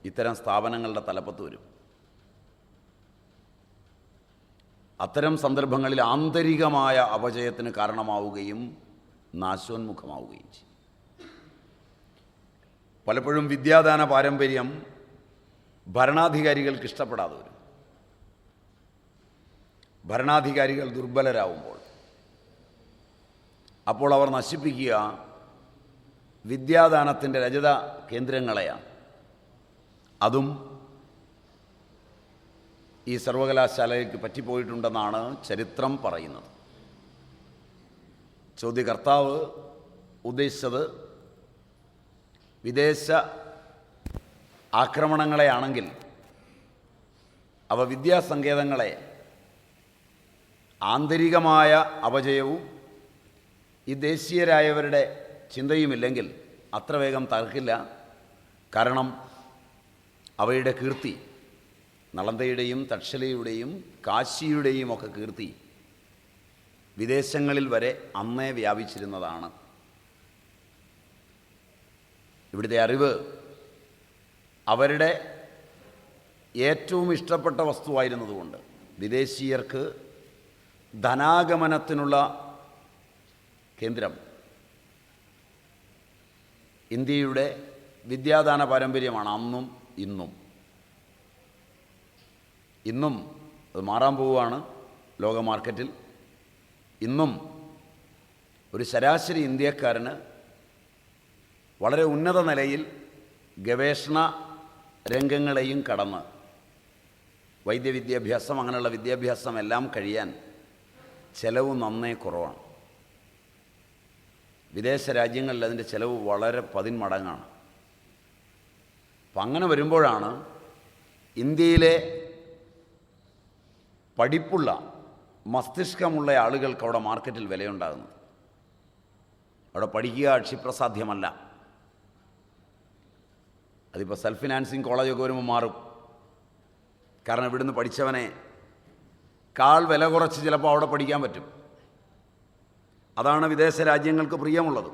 ഇത്തരം സ്ഥാപനങ്ങളുടെ തലപ്പത്ത് വരും. അത്തരം സന്ദർഭങ്ങളിൽ ആന്തരികമായ അപജയത്തിന് കാരണമാവുകയും നാശോന്മുഖമാവുകയും ചെയ്യും. പലപ്പോഴും വിദ്യാദാന പാരമ്പര്യം ഭരണാധികാരികൾക്ക് ഇഷ്ടപ്പെടാതെ വരും. ഭരണാധികാരികൾ ദുർബലരാകുമ്പോൾ അപ്പോൾ അവർ നശിപ്പിക്കുക വിദ്യാദാനത്തിൻ്റെ രജത കേന്ദ്രങ്ങളെയാണ്. അതും ഈ സർവകലാശാലയ്ക്ക് പറ്റിപ്പോയിട്ടുണ്ടെന്നാണ് ചരിത്രം പറയുന്നത്. ചോദ്യകർത്താവ് ഉദ്ദേശിച്ചത് വിദേശ ആക്രമണങ്ങളെയാണെങ്കിൽ അവ വിദ്യാസങ്കേതങ്ങളെ ആന്തരികമായ അപജയവും ഈ ദേശീയരായവരുടെ ചിന്തയുമില്ലെങ്കിൽ അത്ര വേഗം തകർക്കില്ല. കാരണം അവയുടെ കീർത്തി, നളന്തയുടെയും തക്ഷശിലയുടെയും കാശിയുടെയും ഒക്കെ കീർത്തി വിദേശങ്ങളിൽ വരെ അന്നേ വ്യാപിച്ചിരുന്നതാണ്. ഇവിടുത്തെ അറിവ് അവരുടെ ഏറ്റവും ഇഷ്ടപ്പെട്ട വസ്തുവായിരുന്നതുകൊണ്ട് വിദേശീയർക്ക് ധനാഗമനത്തിനുള്ള കേന്ദ്രം ഇന്ത്യയുടെ വിദ്യാദാന പാരമ്പര്യമാണ് അന്നും ഇന്നും. ഇന്നും അത് മാറാൻ പോവുകയാണ് ലോക മാർക്കറ്റിൽ. ഇന്നും ഒരു ശരാശരി ഇന്ത്യക്കാരന് വളരെ ഉന്നത നിലയിൽ ഗവേഷണ രംഗങ്ങളെയും കടന്ന് വൈദ്യവിദ്യാഭ്യാസം അങ്ങനെയുള്ള വിദ്യാഭ്യാസം എല്ലാം കഴിയാൻ ചെലവ് നന്നേ കുറവാണ്. വിദേശ രാജ്യങ്ങളിൽ അതിൻ്റെ ചിലവ് വളരെ 10 മടങ്ങാണ്. അപ്പം അങ്ങനെ വരുമ്പോഴാണ് ഇന്ത്യയിലെ പഠിപ്പുള്ള മസ്തിഷ്കമുള്ള ആളുകൾക്ക് അവിടെ മാർക്കറ്റിൽ വിലയുണ്ടാകുന്നത്. അവിടെ പഠിക്കുക ക്ഷിപ്രസാധ്യമല്ല. അതിപ്പോൾ സെൽഫ് ഫിനാൻസിങ് കോളേജൊക്കെ വരുമ്പോൾ മാറും. കാരണം ഇവിടുന്ന് പഠിച്ചവനെ വില കുറച്ച് ചിലപ്പോൾ അവിടെ പഠിക്കാൻ പറ്റും. അതാണ് വിദേശ രാജ്യങ്ങൾക്ക് പ്രിയമുള്ളത്.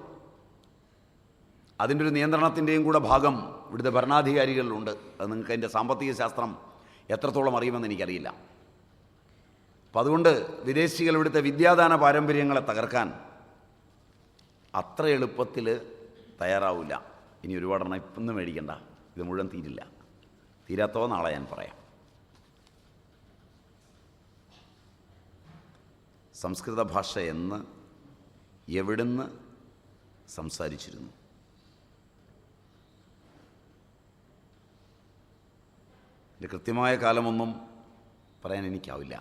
അതിൻ്റെ ഒരു നിയന്ത്രണത്തിൻ്റെയും കൂടെ ഭാഗം ഇവിടുത്തെ ഭരണാധികാരികളിലുണ്ട്. അത് നിങ്ങൾക്ക് അതിൻ്റെ സാമ്പത്തിക ശാസ്ത്രം എത്രത്തോളം അറിയുമെന്ന് എനിക്കറിയില്ല. അപ്പം അതുകൊണ്ട് വിദേശികൾ ഇവിടുത്തെ വിദ്യാദാന പാരമ്പര്യങ്ങളെ തകർക്കാൻ അത്ര എളുപ്പത്തിൽ തയ്യാറാവില്ല. ഇനി ഒരുപാടെണ്ണം ഇപ്പൊന്നും മേടിക്കണ്ട, ഇത് മുഴുവൻ തീരില്ല. തീരാത്തോ നാളെ ഞാൻ പറയാം. സംസ്കൃത ഭാഷ എന്ന് എവിടുന്ന് സംസാരിച്ചിരുന്നു? ഇതിൻ്റെ കൃത്യമായ കാലമൊന്നും പറയാൻ എനിക്കാവില്ല.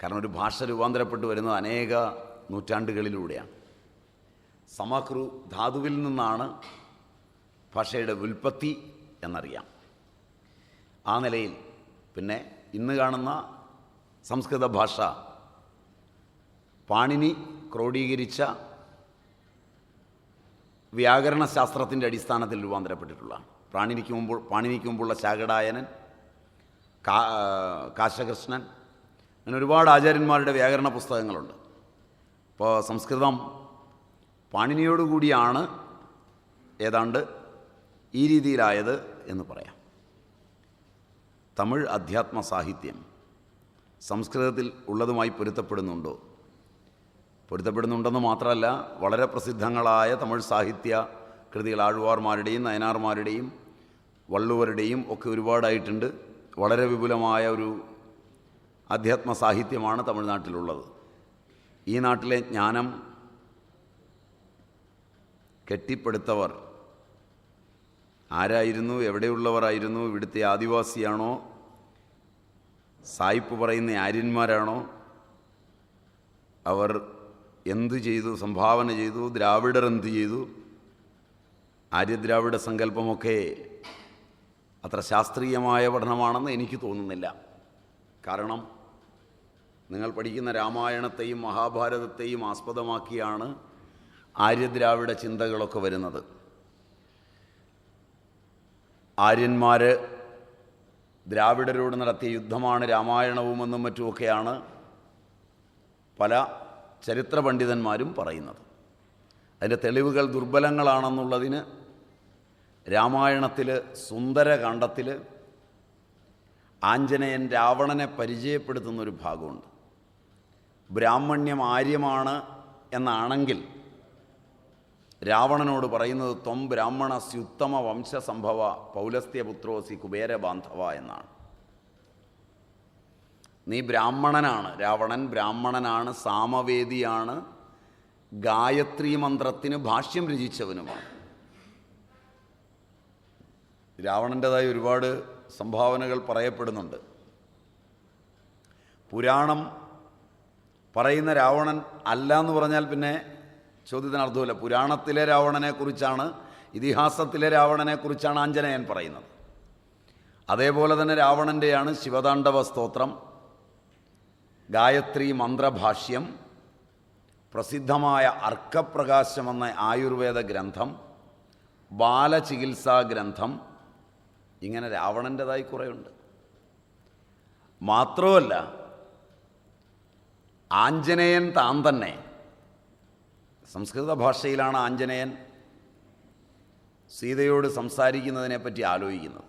കാരണം ഒരു ഭാഷ രൂപാന്തരപ്പെട്ടു വരുന്നത് അനേക നൂറ്റാണ്ടുകളിലൂടെയാണ്. സമക്രു ധാതുവിൽ നിന്നാണ് ഭാഷയുടെ ഉൽപ്പത്തി എന്നറിയാം. ആ നിലയിൽ പിന്നെ ഇന്ന് കാണുന്ന സംസ്കൃത ഭാഷ പാണിനി ക്രോഡീകരിച്ച വ്യാകരണശാസ്ത്രത്തിൻ്റെ അടിസ്ഥാനത്തിൽ രൂപാന്തരപ്പെട്ടിട്ടുള്ളതാണ്. പാണിനിക്ക് മുമ്പുള്ള ശാകടായനൻ, കാശകൃഷ്ണൻ, അങ്ങനെ ഒരുപാട് ആചാര്യന്മാരുടെ വ്യാകരണ പുസ്തകങ്ങളുണ്ട്. അപ്പോൾ സംസ്കൃതം പാണിനിയോടുകൂടിയാണ് ഏതാണ്ട് ഈ രീതിയിലായത് എന്ന് പറയാം. തമിഴ് അധ്യാത്മ സാഹിത്യം സംസ്കൃതത്തിൽ ഉള്ളതുമായി പൊരുത്തപ്പെടുന്നുണ്ടോ? പൊരുത്തപ്പെടുന്നുണ്ടെന്ന് മാത്രമല്ല, വളരെ പ്രസിദ്ധങ്ങളായ തമിഴ് സാഹിത്യ കൃതികൾ ആഴ്വാർമാരുടെയും നയനാർമാരുടെയും വള്ളുവരുടെയും ഒക്കെ ഒരുപാടായിട്ടുണ്ട്. വളരെ വിപുലമായ ഒരു അധ്യാത്മ സാഹിത്യമാണ് തമിഴ്നാട്ടിലുള്ളത്. ഈ നാട്ടിലെ ജ്ഞാനം കെട്ടിപ്പടുത്തവർ ആരായിരുന്നു, എവിടെയുള്ളവരായിരുന്നു? ഇവിടുത്തെ ആദിവാസിയാണോ, സായിപ്പ് പറയുന്ന ആര്യന്മാരാണോ? അവർ എന്തു ചെയ്തു, സംഭാവന ചെയ്തു? ദ്രാവിഡർ എന്തു ചെയ്തു? ആര്യദ്രാവിഡ സങ്കല്പമൊക്കെ അത്ര ശാസ്ത്രീയമായ പഠനമാണെന്ന് എനിക്ക് തോന്നുന്നില്ല. കാരണം നിങ്ങൾ പഠിക്കുന്ന രാമായണത്തെയും മഹാഭാരതത്തെയും ആസ്പദമാക്കിയാണ് ആര്യദ്രാവിഡ ചിന്തകളൊക്കെ വരുന്നത്. ആര്യന്മാർ ദ്രാവിഡരോട് നടത്തിയ യുദ്ധമാണ് രാമായണവുമെന്നും മറ്റുമൊക്കെയാണ് പല ചരിത്ര പണ്ഡിതന്മാരും പറയുന്നത്. അതിൻ്റെ തെളിവുകൾ ദുർബലങ്ങളാണെന്നുള്ളതിന് രാമായണത്തിൽ സുന്ദരകാണ്ഡത്തിൽ ആഞ്ജനേയൻ രാവണനെ പരിചയപ്പെടുത്തുന്നൊരു ഭാഗമുണ്ട്. ബ്രാഹ്മണ്യം ആര്യമാണ് എന്നാണെങ്കിൽ രാവണനോട് പറയുന്നത് ത്വം ബ്രാഹ്മണസ്യുത്തമ വംശസംഭവ പൗലസ്ത്യപുത്രോസി കുബേരബാന്ധവ എന്നാണ്. നീ ബ്രാഹ്മണനാണ്. രാവണൻ ബ്രാഹ്മണനാണ്, സാമവേദിയാണ്, ഗായത്രി മന്ത്രത്തിന് ഭാഷ്യം രചിച്ചവനുമാണ്. രാവണൻ്റെതായ ഒരുപാട് സംഭാവനകൾ പറയപ്പെടുന്നുണ്ട്. പുരാണം പറയുന്ന രാവണൻ അല്ല എന്ന് പറഞ്ഞാൽ പിന്നെ ചോദ്യത്തിന് അർത്ഥമില്ല. പുരാണത്തിലെ രാവണനെക്കുറിച്ചാണ്, ഇതിഹാസത്തിലെ രാവണനെക്കുറിച്ചാണ് ആഞ്ജനേയൻ പറയുന്നത്. അതേപോലെ തന്നെ രാവണൻ്റെയാണ് ശിവതാണ്ഡവ സ്തോത്രം, ഗായത്രി മന്ത്രഭാഷ്യം, പ്രസിദ്ധമായ അർക്കപ്രകാശം എന്ന ആയുർവേദ ഗ്രന്ഥം, ബാലചികിത്സാ ഗ്രന്ഥം, ഇങ്ങനെ രാവണൻ്റെതായി കുറേയുണ്ട്. മാത്രമല്ല ആഞ്ജനേയൻ താൻ തന്നെ സംസ്കൃത ഭാഷയിലാണ് ആഞ്ജനേയൻ സീതയോട് സംസാരിക്കുന്നതിനെപ്പറ്റി ആലോചിക്കുന്നത്.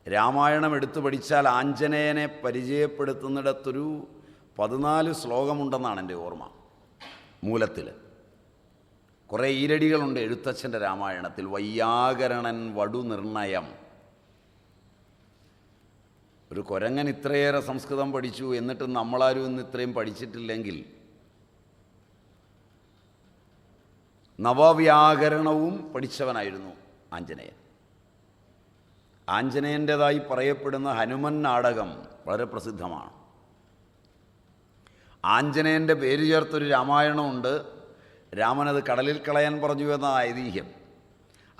രാമായണം എടുത്തു പഠിച്ചാൽ ആഞ്ജനേയനെ പരിചയപ്പെടുത്തുന്നിടത്തൊരു 14 ശ്ലോകമുണ്ടെന്നാണ് എൻ്റെ ഓർമ്മ. മൂലത്തിൽ കുറേ ഈരടികളുണ്ട് എഴുത്തച്ഛൻ്റെ രാമായണത്തിൽ. വയ്യാകരണൻ വടുനിർണയം. ഒരു കൊരങ്ങൻ ഇത്രയേറെ സംസ്കൃതം പഠിച്ചു, എന്നിട്ടും നമ്മളാരും ഇന്ന് ഇത്രയും പഠിച്ചിട്ടില്ലെങ്കിൽ നവവ്യാകരണവും പഠിച്ചവനായിരുന്നു ആഞ്ജനേയൻ. ആഞ്ജനേയൻ്റേതായി പറയപ്പെടുന്ന ഹനുമൻ നാടകം വളരെ പ്രസിദ്ധമാണ്. ആഞ്ജനേയൻ്റെ പേര് ചേർത്തൊരു രാമായണമുണ്ട്. രാമനത് കടലിൽ കളയാൻ പറഞ്ഞു എന്ന ഐതിഹ്യം.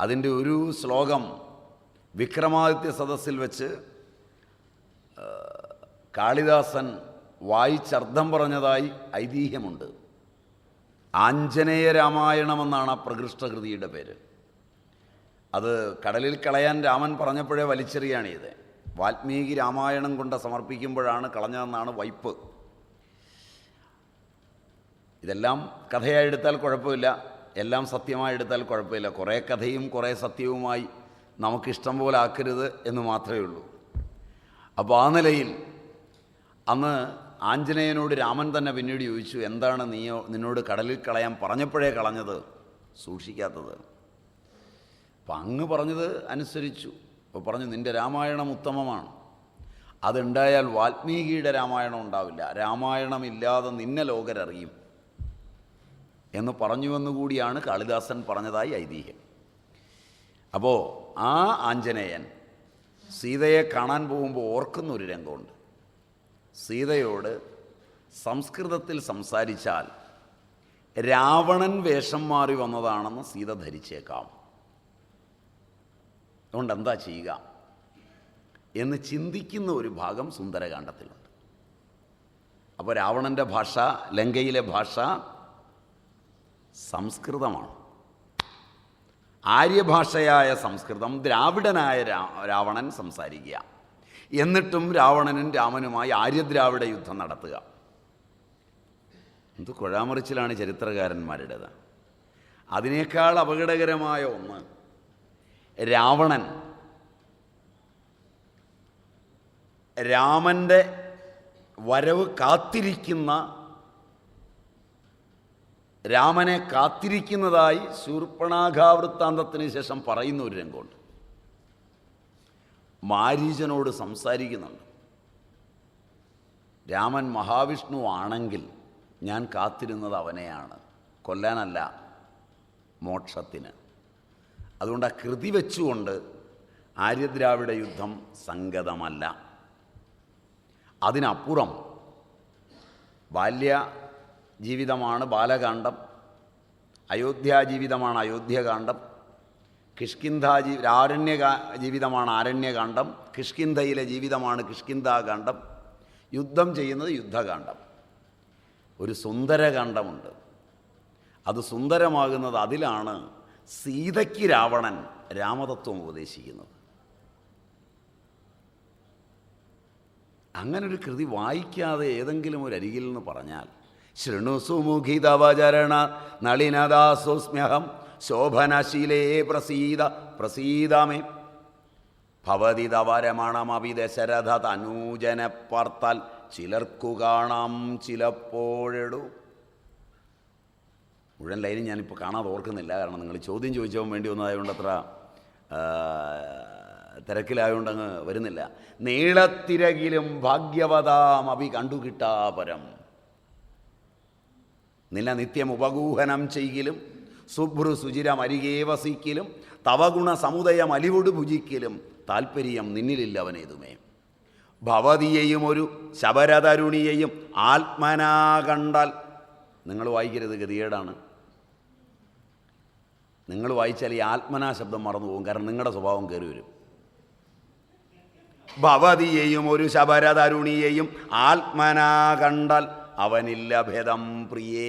അതിൻ്റെ ഒരു ശ്ലോകം വിക്രമാദിത്യ സദസ്സിൽ വെച്ച് കാളിദാസൻ വായിച്ചർത്ഥം പറഞ്ഞതായി ഐതിഹ്യമുണ്ട്. ആഞ്ജനേയ രാമായണമെന്നാണ് ആ പ്രകൃഷ്ടകൃതിയുടെ പേര്. അത് കടലിൽ കളയാൻ രാമൻ പറഞ്ഞപ്പോഴേ വലിച്ചെറിയാണ് ചെയ്തത്. വാൽമീകി രാമായണം കൊണ്ട് സമർപ്പിക്കുമ്പോഴാണ് കളഞ്ഞതെന്നാണ് വൈപ്പ്. ഇതെല്ലാം കഥയായി എടുത്താൽ കുഴപ്പമില്ല, എല്ലാം സത്യമായി എടുത്താൽ കുഴപ്പമില്ല. കുറേ കഥയും കുറേ സത്യവുമായി നമുക്കിഷ്ടം പോലെ ആക്കരുത് എന്ന് മാത്രമേ ഉള്ളൂ. അപ്പോൾ ആ നിലയിൽ അന്ന് ആഞ്ജനേയനോട് രാമൻ തന്നെ പിന്നീട് ചോദിച്ചു, എന്താണ് നിന്നോട് കടലിൽ കളയാൻ പറഞ്ഞപ്പോഴേ കളഞ്ഞത്, സൂക്ഷിക്കാത്തത്? അപ്പം അങ്ങ് പറഞ്ഞത് അനുസരിച്ചു. അപ്പോൾ പറഞ്ഞു, നിൻ്റെ രാമായണം ഉത്തമമാണ്, അതുണ്ടായാൽ വാൽമീകിയുടെ രാമായണം ഉണ്ടാവില്ല, രാമായണമില്ലാതെ നിന്നെ ലോകരറിയും എന്ന് പറഞ്ഞുവെന്നുകൂടിയാണ് കാളിദാസൻ പറഞ്ഞതായി ഐതിഹ്യം. അപ്പോൾ ആ ആഞ്ജനേയൻ സീതയെ കാണാൻ പോകുമ്പോൾ ഓർക്കുന്നൊരു രംഗമുണ്ട്. സീതയോട് സംസ്കൃതത്തിൽ സംസാരിച്ചാൽ രാവണൻ വേഷം മാറി വന്നതാണെന്ന് സീത ധരിച്ചേക്കാം. അതുകൊണ്ട് എന്താ ചെയ്യുക എന്ന് ചിന്തിക്കുന്ന ഒരു ഭാഗം സുന്ദരകാണ്ഡത്തിലുണ്ട്. അപ്പോൾ രാവണൻ്റെ ഭാഷ, ലങ്കയിലെ ഭാഷ സംസ്കൃതമാണ്. ആര്യഭാഷയായ സംസ്കൃതം ദ്രാവിഡനായ രാവണൻ സംസാരിക്കുക. എന്നിട്ടും രാവണനും രാമനുമായി ആര്യദ്രാവിഡ യുദ്ധം നടത്തുക. എന്ത് കുഴാമറിച്ചിലാണ് ചരിത്രകാരന്മാരുടേത്. അതിനേക്കാൾ അപകടകരമായ ഒന്ന്, രാവണൻ രാമൻ്റെ വരവ് കാത്തിരിക്കുന്ന, രാമനെ കാത്തിരിക്കുന്നതായി ശൂർപ്പണാഖാവൃത്താന്തത്തിന് ശേഷം പറയുന്ന ഒരു രംഗമുണ്ട്. മാരീചനോട് സംസാരിക്കുന്നുണ്ട്. രാമൻ മഹാവിഷ്ണു ആണെങ്കിൽ ഞാൻ കാത്തിരുന്നത് അവനെയാണ്, കൊല്ലാനല്ല. മോക്ഷത്തിന്. അതുകൊണ്ട് ആ കൃതി വെച്ചുകൊണ്ട് ആര്യദ്രാവിഡ യുദ്ധം സംഗതമല്ല. അതിനപ്പുറം ബാല്യ ജീവിതമാണ് ബാലകാന്ഡം, അയോധ്യാജീവിതമാണ് അയോധ്യകാന്ഡം, ജീവിതമാണ് ആരണ്യകാന്ഡം, കിഷ്കിന്ധയിലെ ജീവിതമാണ് കിഷ്കിന്ധാകാന്ഡം, യുദ്ധം ചെയ്യുന്നത് യുദ്ധകാന്ഡം. ഒരു സുന്ദരകാന്ഡമുണ്ട്. അത് സുന്ദരമാകുന്നത് അതിലാണ് സീതയ്ക്ക് രാവണൻ രാമതത്വം ഉപദേശിക്കുന്നത്. അങ്ങനൊരു കൃതി വായിക്കാതെ ഏതെങ്കിലും ഒരു അരികിൽ നിന്ന് പറഞ്ഞാൽ ശൃണുസുമുഖിതവചരണ നളിനദാസോസ്മ്യഹം ശോഭനശീലേ പ്രസീദമേ ഭവതി തവരമണമപി ദശരഥ തനൂജനെ പാർത്താൽ ചിലർക്കു കാണാം ചിലപ്പോഴെടു. മുഴുവൻ ലൈനും ഞാനിപ്പോൾ കാണാതെ ഓർക്കുന്നില്ല, കാരണം നിങ്ങൾ ചോദ്യം ചോദിച്ചാൽ വേണ്ടി വന്നതായതുകൊണ്ട് അത്ര തിരക്കിലായതുകൊണ്ട് അങ്ങ് വരുന്നില്ല. നീളത്തിരകിലും ഭാഗ്യവതാം അഭി കണ്ടുകിട്ടാപരം നില നിത്യം ഉപഗൂഹനം ചെയ്യിലും സുഭ്രു സുചിരം അരികേ വസിക്കലും തവഗുണ സമുദയം അലിവൊട് ഭുജിക്കലും താൽപ്പര്യം നിന്നിലില്ല അവനേതുമേ. ഭവതിയെയും ഒരു ശബരതരുണിയെയും ആത്മനാ കണ്ടാൽ, നിങ്ങൾ വായിക്കരുത്, ഗതികേടാണ്. നിങ്ങൾ വായിച്ചാൽ ഈ ആത്മനാ ശബ്ദം മറന്നു പോകും, കാരണം നിങ്ങളുടെ സ്വഭാവം കയറി വരും. ഭവതിയെയും ഒരു ശബരതരുണിയെയും ആത്മനാ കണ്ടാൽ അവനില്ല ഭേദം പ്രിയേ.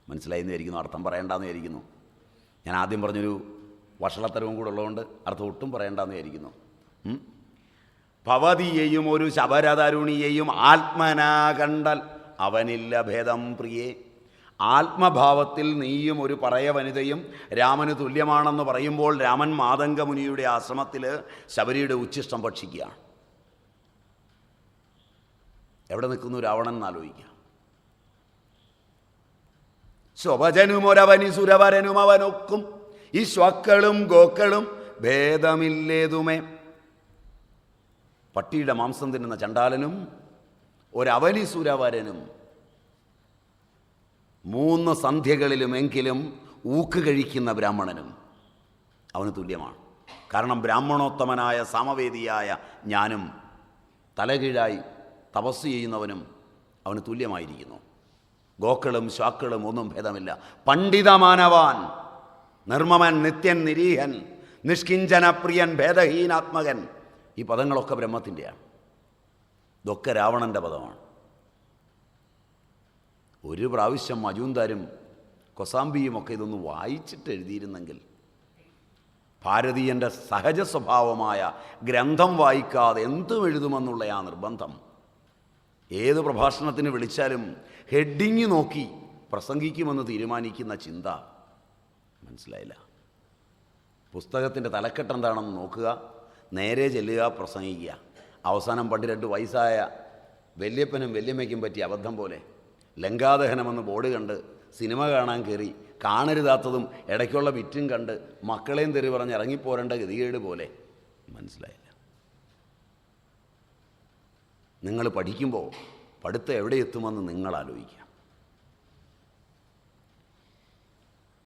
മനസ്സിലായെന്ന് വിചാരിക്കുന്നു, അർത്ഥം പറയേണ്ടെന്ന് വിചാരിക്കുന്നു. ഞാൻ ആദ്യം പറഞ്ഞൊരു വഷളത്തരവും കൂടെ ഉള്ളതുകൊണ്ട് അർത്ഥം ഒട്ടും പറയേണ്ടെന്ന് വിചാരിക്കുന്നു. ഭവതിയെയും ഒരു ശബരതരുണിയെയും ആത്മനാ കണ്ടാൽ അവനില്ല ഭേദം പ്രിയേ. ആത്മഭാവത്തിൽ നീയും ഒരു പറയ വനിതയും രാമന് തുല്യമാണെന്ന് പറയുമ്പോൾ രാമൻ മാതംഗമുനിയുടെ ആശ്രമത്തിൽ ശബരിയുടെ ഉച്ഛിഷ്ടം ഭക്ഷിക്കുകയാണ്. എവിടെ നിൽക്കുന്നു രാവണൻ എന്നാലോചിക്കുക. സ്വഭജനുമൊരവനി സുരവരനും അവനൊക്കും ഈ ശ്വക്കളും ഗോക്കളും ഭേദമില്ലേതുമേ. പട്ടിയുടെ മാംസം തിന്നുന്ന ചണ്ടാലനും ഒരവനി സുരവരനും 3 സന്ധ്യകളിലുമെങ്കിലും ഊക്ക് കഴിക്കുന്ന ബ്രാഹ്മണനും അവന് തുല്യമാണ്. കാരണം ബ്രാഹ്മണോത്തമനായ സാമവേദിയായ ഞാനും തലകീഴായി തപസ് ചെയ്യുന്നവനും അവന് തുല്യമായിരിക്കുന്നു. ഗോക്കളും ശ്വാക്കളും ഒന്നും ഭേദമില്ല. പണ്ഡിതമാനവാൻ, നിർമ്മമൻ, നിത്യൻ, നിരീഹൻ, നിഷ്കിഞ്ചനപ്രിയൻ, ഭേദഹീനാത്മകൻ, ഈ പദങ്ങളൊക്കെ ബ്രഹ്മത്തിൻ്റെയാണ്. ഇതൊക്കെ രാവണൻ്റെ പദമാണ്. ഒരു പ്രാവശ്യം മജൂന്ദാരും കൊസാംബിയുമൊക്കെ ഇതൊന്ന് വായിച്ചിട്ട് എഴുതിയിരുന്നെങ്കിൽ, ഭാരതീയൻ്റെ സഹജ സ്വഭാവമായ ഗ്രന്ഥം വായിക്കാതെ എന്തും എഴുതുമെന്നുള്ള ആ നിർബന്ധം, ഏത് പ്രഭാഷണത്തിന് വിളിച്ചാലും ഹെഡിങ് നോക്കി പ്രസംഗിക്കുമെന്ന് തീരുമാനിക്കുന്ന ചിന്ത, മനസ്സിലായില്ല. പുസ്തകത്തിൻ്റെ തലക്കെട്ട് എന്താണെന്ന് നോക്കുക, നേരെ ചെല്ലുക, പ്രസംഗിക്കുക. അവസാനം പണ്ട് 2 വയസ്സായ വല്യപ്പനും വല്യമ്മയ്ക്കും പറ്റിയ അബദ്ധം പോലെ ലങ്കാദഹനമെന്ന് ബോർഡ് കണ്ട് സിനിമ കാണാൻ കയറി, കാണരുതാത്തതും ഇടയ്ക്കുള്ള വിറ്റും കണ്ട് മക്കളെയും തെറി പറഞ്ഞ് ഇറങ്ങിപ്പോരേണ്ട ഗതികേട് പോലെ. മനസ്സിലായില്ല. നിങ്ങൾ പഠിക്കുമ്പോൾ പഠിത്തം എവിടെ എത്തുമെന്ന് നിങ്ങൾ ആലോചിക്കുക.